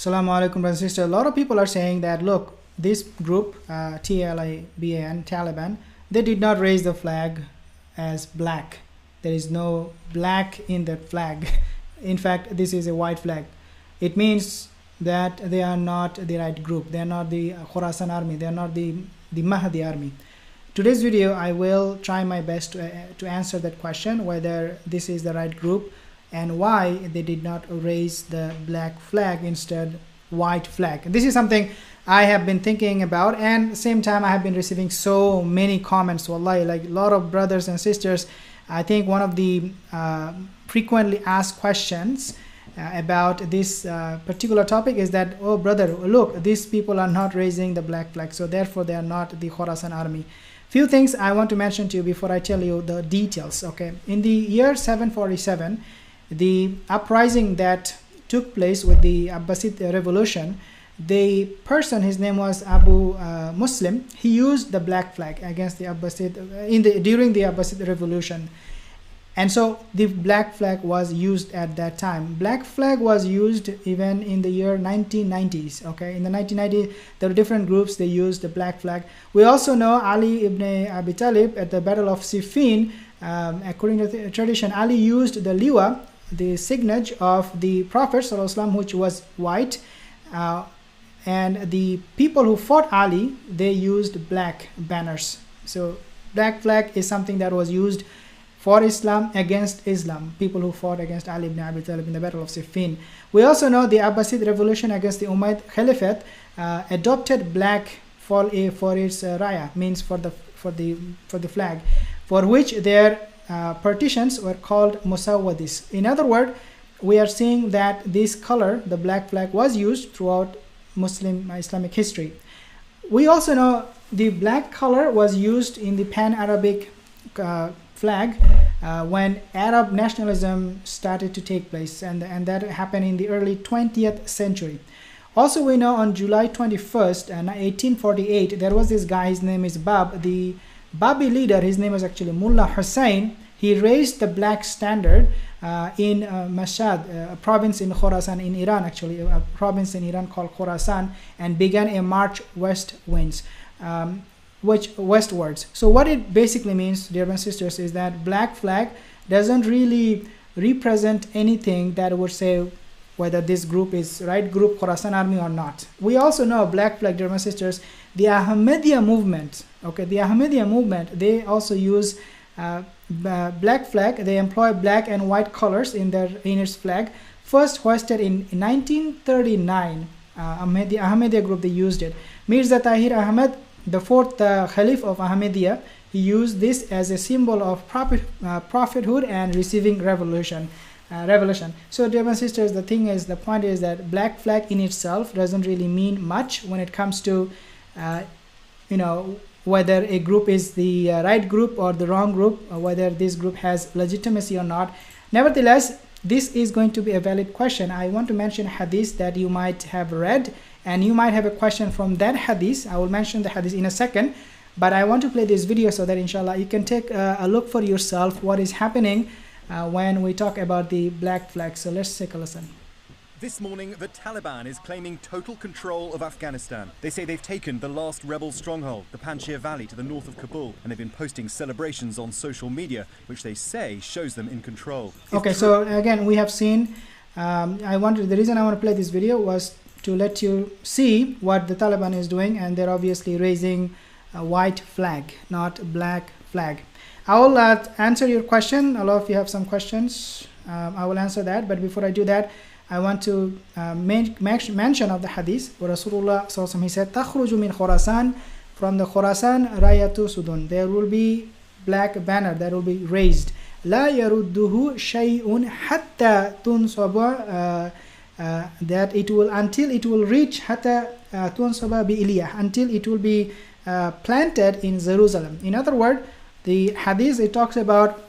Assalamu alaikum, brothers and sisters. A lot of people are saying that, look, this group, Taliban, Taliban, they did not raise the flag as black. There is no black in that flag. In fact, this is a white flag. It means that they are not the right group. They are not the Khorasan army. They are not the Mahdi army. Today's video, I will try my best to answer that question, whether this is the right group and why they did not raise the black flag, instead white flag. This is something I have been thinking about, and at the same time I have been receiving so many comments, wallahi, like a lot of brothers and sisters. I think one of the frequently asked questions about this particular topic is that, oh brother, look, these people are not raising the black flag, so therefore they are not the Khorasan army. Few things I want to mention to you before I tell you the details. Okay, in the year 747, the uprising that took place with the Abbasid revolution, the person, his name was Abu Muslim, he used the black flag against the Abbasid during the Abbasid revolution. And so the black flag was used at that time. Black flag was used even in the year 1990s. Okay, in the 1990s, there were different groups, they used the black flag. We also know Ali ibn Abi Talib at the Battle of Siffin, according to the tradition, Ali used the liwa, the signage of the Prophet ﷺ, which was white, and the people who fought Ali, they used black banners. So black flag is something that was used for Islam against Islam, people who fought against Ali ibn Abi Talib in the Battle of Siffin. We also know the Abbasid revolution against the Umayyad Caliphate adopted black for its raya, means for the flag, for which their partitions were called musawwadis. In other words, we are seeing that this color, the black flag, was used throughout Muslim Islamic history. We also know the black color was used in the Pan-Arabic flag when Arab nationalism started to take place, and that happened in the early 20th century. Also, we know on July 21st, 1848, there was this guy, his name is Bab, the Babi leader, his name was actually Mullah Hussein. He raised the black standard in Mashhad, a province in Khorasan in Iran, actually a province in Iran called Khorasan, and began a march westwards. So what it basically means, dear brothers and sisters, is that black flag doesn't really represent anything that would say whether this group is right group, Khorasan army, or not. We also know black flag, dear brothers and sisters, the Ahmadiyya movement. Okay, the Ahmadiyya movement, they also use black flag. They employ black and white colors in its flag. First hoisted in 1939, Ahmadiyya group, they used it. Mirza Tahir Ahmad, the fourth Caliph of Ahmadiyya, he used this as a symbol of prophethood and receiving revelation. So, dear brothers and sisters, the point is that black flag in itself doesn't really mean much when it comes to, whether a group is the right group or the wrong group, or whether this group has legitimacy or not. Nevertheless, this is going to be a valid question. I want to mention hadith that you might have read, and you might have a question from that hadith. I will mention the hadith in a second, but I want to play this video so that inshallah you can take a look for yourself what is happening when we talk about the black flag. So let's take a listen. This morning, the Taliban is claiming total control of Afghanistan. They say they've taken the last rebel stronghold, the Panjshir Valley, to the north of Kabul, and they've been posting celebrations on social media, which they say shows them in control. Okay, so again, we have seen, the reason I want to play this video was to let you see what the Taliban is doing, and they're obviously raising a white flag, not black flag. I will answer your question. A lot of you have some questions. I will answer that, but before I do that, I want to mention of the hadith where Rasulullah sallallahu, he said, "Takhruju min Khorasan, from the Khorasan rayatu Sudun, there will be black banner that will be raised. La yarudduhu shay'un hatta tunsaba, that it will, until it will reach hatta tunsaba bi Iliyah, until it will be planted in Jerusalem." In other words, the hadith, it talks about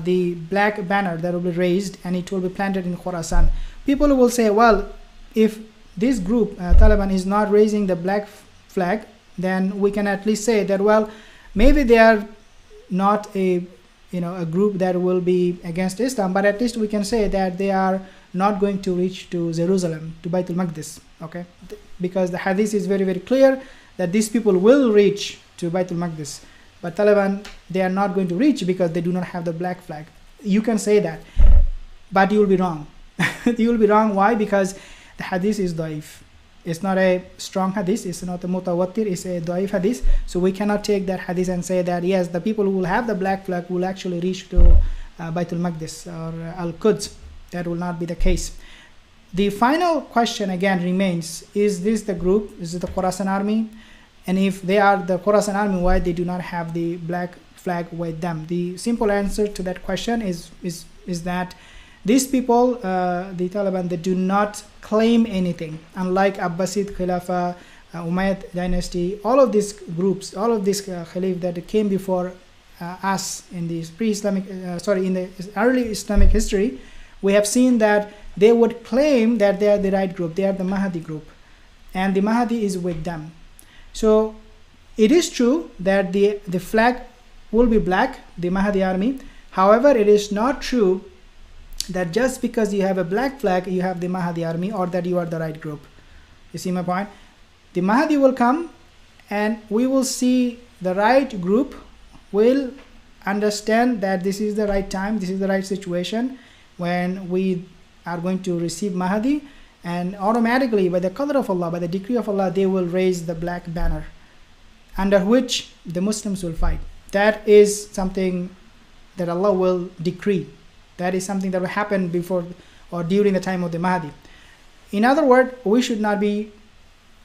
the black banner that will be raised and it will be planted in Khorasan. People will say, well, if this group, Taliban, is not raising the black flag, then we can at least say that, well, maybe they are not a group that will be against Islam, but at least we can say that they are not going to reach to Jerusalem, to Baitul Maqdis, okay? Because the hadith is very, very clear that these people will reach to Baitul Maqdis. But Taliban, they are not going to reach because they do not have the black flag. You can say that, but you will be wrong. You will be wrong. Why? Because the hadith is da'if. It's not a strong hadith. It's not a mutawatir. It's a da'if hadith. So we cannot take that hadith and say that, yes, the people who will have the black flag will actually reach to Baitul Maqdis or Al-Quds. That will not be the case. The final question again remains, is this the group? Is it the Khorasan army? And if they are the Khorasan army, why they do not have the black flag with them? The simple answer to that question is that these people, the Taliban, they do not claim anything. Unlike Abbasid Khilafah, Umayyad dynasty, all of these groups, all of these Khalif that came before us in the pre-Islamic, in the early Islamic history, we have seen that they would claim that they are the right group, they are the Mahdi group, and the Mahdi is with them. So it is true that the flag will be black, the Mahdi army. However, it is not true that just because you have a black flag, you have the Mahdi army, or that you are the right group. You see my point? The Mahdi will come and we will see the right group will understand that this is the right time, this is the right situation when we are going to receive Mahdi, and automatically by the qadr of Allah, by the decree of Allah, they will raise the black banner under which the Muslims will fight. That is something that Allah will decree. That is something that will happen before or during the time of the Mahdi. In other words, we should not be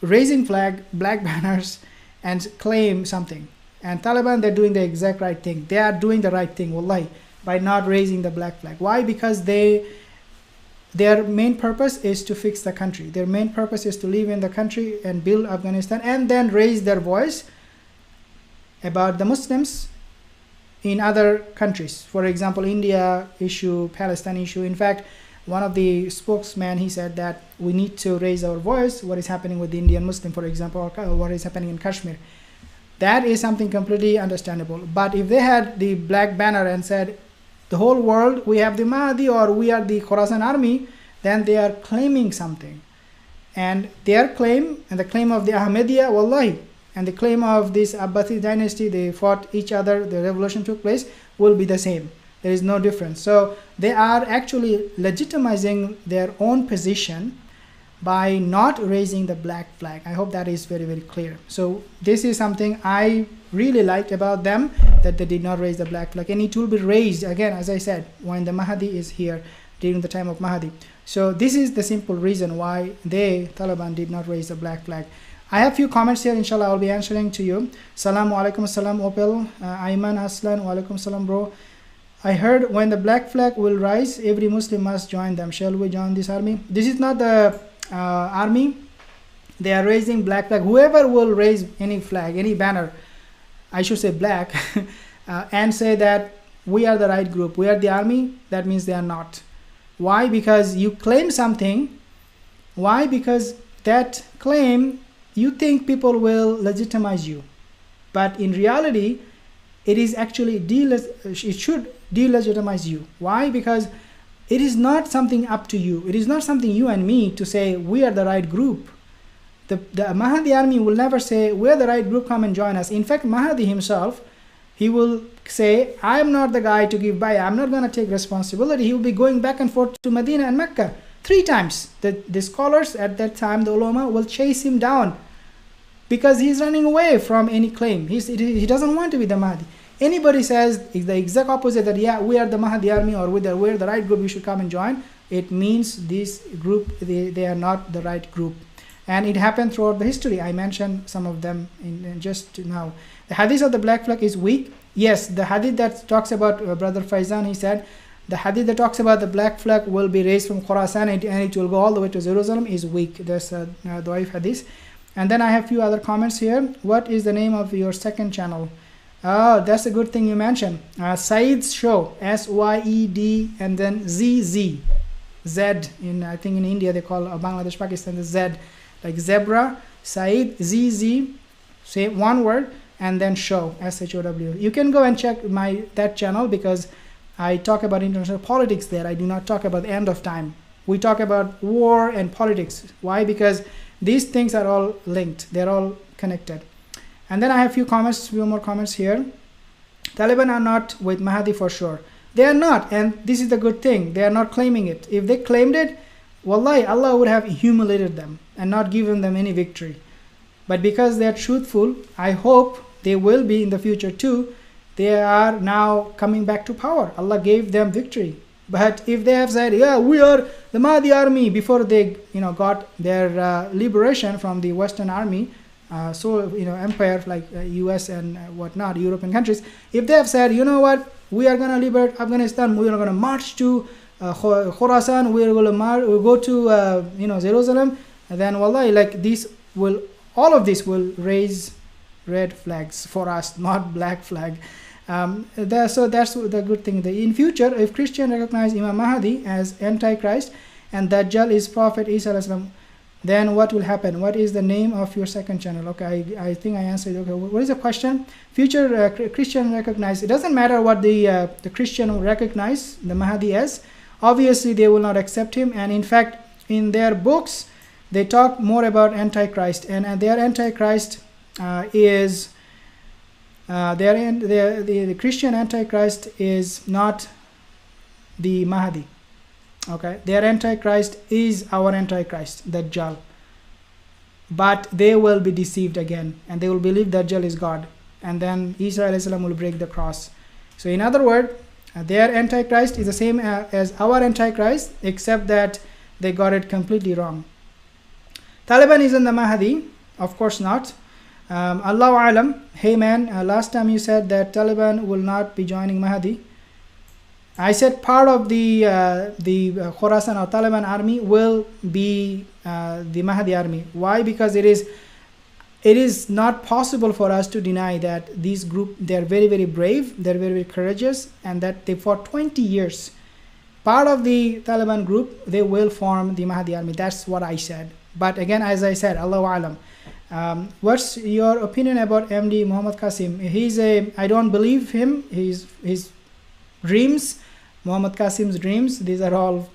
raising black banners and claim something. And Taliban, they're doing the exact right thing. They are doing the right thing, wallahi, by not raising the black flag. Why? Because their main purpose is to fix the country. Their main purpose is to live in the country and build Afghanistan, and then raise their voice about the Muslims in other countries. For example, India issue, Palestine issue. In fact, one of the spokesmen, he said that we need to raise our voice, what is happening with the Indian Muslim, for example, or what is happening in Kashmir. That is something completely understandable. But if they had the black banner and said, the whole world, we have the Mahdi, or we are the Khorasan army, then they are claiming something. And their claim, and the claim of the Ahmadiyya, wallahi, and the claim of this Abbasid dynasty, they fought each other, the revolution took place, will be the same. There is no difference. So they are actually legitimizing their own position by not raising the black flag. I hope that is very, very clear. So this is something I really liked about them, that they did not raise the black flag, and it will be raised again, as I said, when the Mahdi is here, during the time of Mahdi. So this is the simple reason why they, Taliban, did not raise the black flag. I have few comments here, inshallah I'll be answering to you. Salamu alaikum, salam Opel, Ayman Aslan, wa alaikum salam bro. I heard when the black flag will rise, every Muslim must join them. Shall we join this army? This is not the army. They are raising black flag. Whoever will raise any flag, any banner, I should say black, and say that we are the right group, we are the army, that means they are not. Why? Because you claim something. Why? Because that claim, you think people will legitimize you, but in reality it is actually it should delegitimize you. Why? Because it is not something up to you. It is not something you and me to say we are the right group. The Mahdi army will never say we are the right group, come and join us. In fact, Mahdi himself, he will say, I am not the guy to give bay'ah, I'm not going to take responsibility. He will be going back and forth to Medina and Mecca 3 times. The scholars at that time, the ulama, will chase him down because he's running away from any claim. He doesn't want to be the Mahdi. Anybody says the exact opposite, that yeah, we are the Mahdi army, or we're the right group, you should come and join, it means this group, they are not the right group. And it happened throughout the history. I mentioned some of them in just now. The hadith of the black flag is weak. Yes, the hadith that talks about, Brother Faizan, he said, the hadith that talks about the black flag will be raised from Khorasan and it will go all the way to Jerusalem is weak. There's a da'if hadith. And then I have few other comments here. What is the name of your second channel? Oh, that's a good thing you mentioned. Syed's Show, SYED and then ZZ. Z, I think in India they call Bangladesh, Pakistan, the Z. Like zebra, Syed, ZZ, say one word, and then show, SHOW. You can go and check that channel because I talk about international politics there. I do not talk about the end of time. we talk about war and politics. Why? Because these things are all linked. They're all connected. And then I have few more comments here. Taliban are not with Mahdi for sure. They are not, and this is the good thing. They are not claiming it. If they claimed it, wallahi, Allah would have humiliated them and not given them any victory. But because they are truthful, I hope they will be in the future too. They are now coming back to power. Allah gave them victory. But if they have said, yeah, we are the Mahdi army, before they got their liberation from the Western army, empire like US and whatnot, European countries, if they have said, you know what, we are going to liberate Afghanistan, we are going to march to Khorasan, we are going to go to Jerusalem, and then wallahi, like all of this will raise red flags for us, not black flag. So that's the good thing. In future, if Christian recognize Imam Mahdi as Antichrist and Dajjal is Prophet Isa, then what will happen? What is the name of your second channel? Okay, I think I answered. Okay, what is the question? Future Christian recognize. It doesn't matter what the Christian recognize the Mahdi as. Obviously, they will not accept him. And in fact, in their books, they talk more about Antichrist. And their Antichrist is... the Christian Antichrist is not the Mahdi. Okay, their Antichrist is our Antichrist, Dajjal. But they will be deceived again, and they will believe Dajjal is God, and then Isa alayhi salam will break the cross. So in other words, their Antichrist is the same as our Antichrist, except that they got it completely wrong. Taliban isn't the Mahdi, of course not. Allahu Alam. Hey man, last time you said that Taliban will not be joining Mahdi. I said part of the Khorasan or Taliban army will be the Mahdi army. Why? Because it is not possible for us to deny that these group, they're very, very brave, they're very, very courageous, and that they for 20 years, part of the Taliban group, they will form the Mahdi army. That's what I said. But again, as I said, Allahu Alam. What's your opinion about MD Muhammad Qasim? I don't believe him. His dreams, Muhammad Qasim's dreams, these are all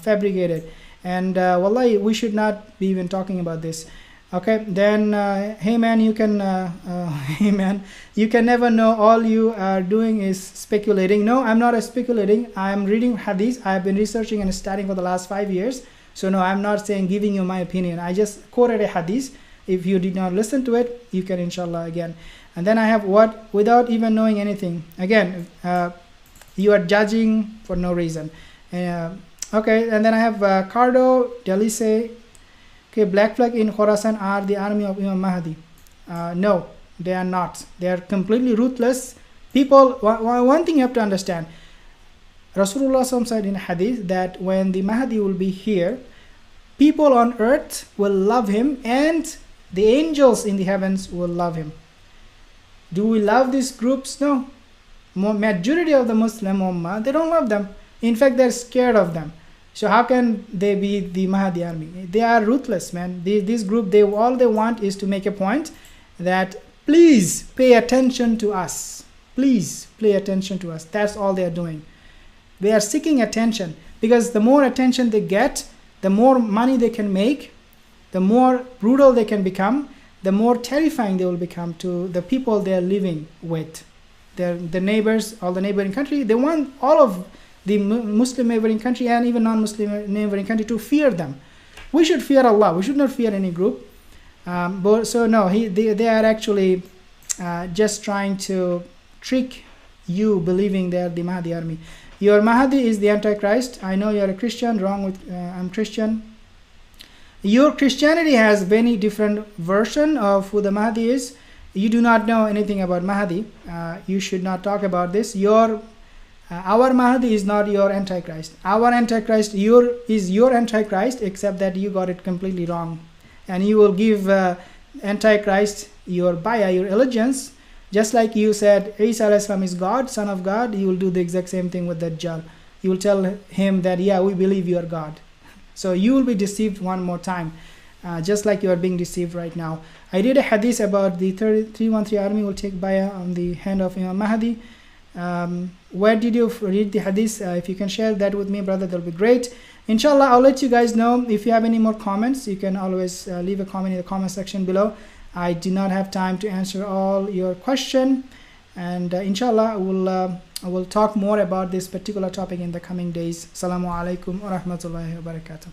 fabricated. And wallahi, we should not be even talking about this. Okay, then hey man, you can hey man, you can never know. All you are doing is speculating. No, I'm not speculating. I'm reading hadith. I've been researching and studying for the last 5 years. So no, I'm not saying giving you my opinion. I just quoted a hadith. If you did not listen to it, you can inshallah again. And then I have what, without even knowing anything. Again, you are judging for no reason. Okay, and then I have Cardo Delice. Okay, black flag in Khorasan are the army of Imam Mahdi. No, they are not. They are completely ruthless people. One thing you have to understand, Rasulullah said in hadith that when the Mahdi will be here, people on earth will love him and the angels in the heavens will love him. Do we love these groups? No. Majority of the Muslim Ummah, they don't love them. In fact, they're scared of them. So how can they be the Mahdi army? They are ruthless, man. This group, all they want is to make a point that please pay attention to us. Please pay attention to us. That's all they are doing. They are seeking attention, because the more attention they get, the more money they can make, the more brutal they can become, the more terrifying they will become to the people they are living with. The neighbors, all the neighboring country, they want all of the Muslim neighboring country and even non-Muslim neighboring country to fear them. We should fear Allah. We should not fear any group. So no, they are actually just trying to trick you believing they are the Mahdi army. Your Mahdi is the Antichrist. I know you are a Christian. Wrong with I'm Christian. Your Christianity has many different version of who the Mahdi is. You do not know anything about Mahdi. You should not talk about this. Our Mahdi is not your Antichrist. Our Antichrist is your Antichrist, except that you got it completely wrong. And you will give Antichrist your allegiance. Just like you said Isa alayhi salam is God, son of God, you will do the exact same thing with Dajjal. You will tell him that, yeah, we believe you are God. So you will be deceived one more time, just like you are being deceived right now. I did a hadith about the 313 army will take bayah on the hand of Imam Mahdi. Where did you read the hadith? If you can share that with me, brother, that will be great. Inshallah, I'll let you guys know. If you have any more comments, you can always leave a comment in the comment section below. I do not have time to answer all your question, and inshallah I will talk more about this particular topic in the coming days. Assalamu alaikum wa rahmatullahi wa barakatuh.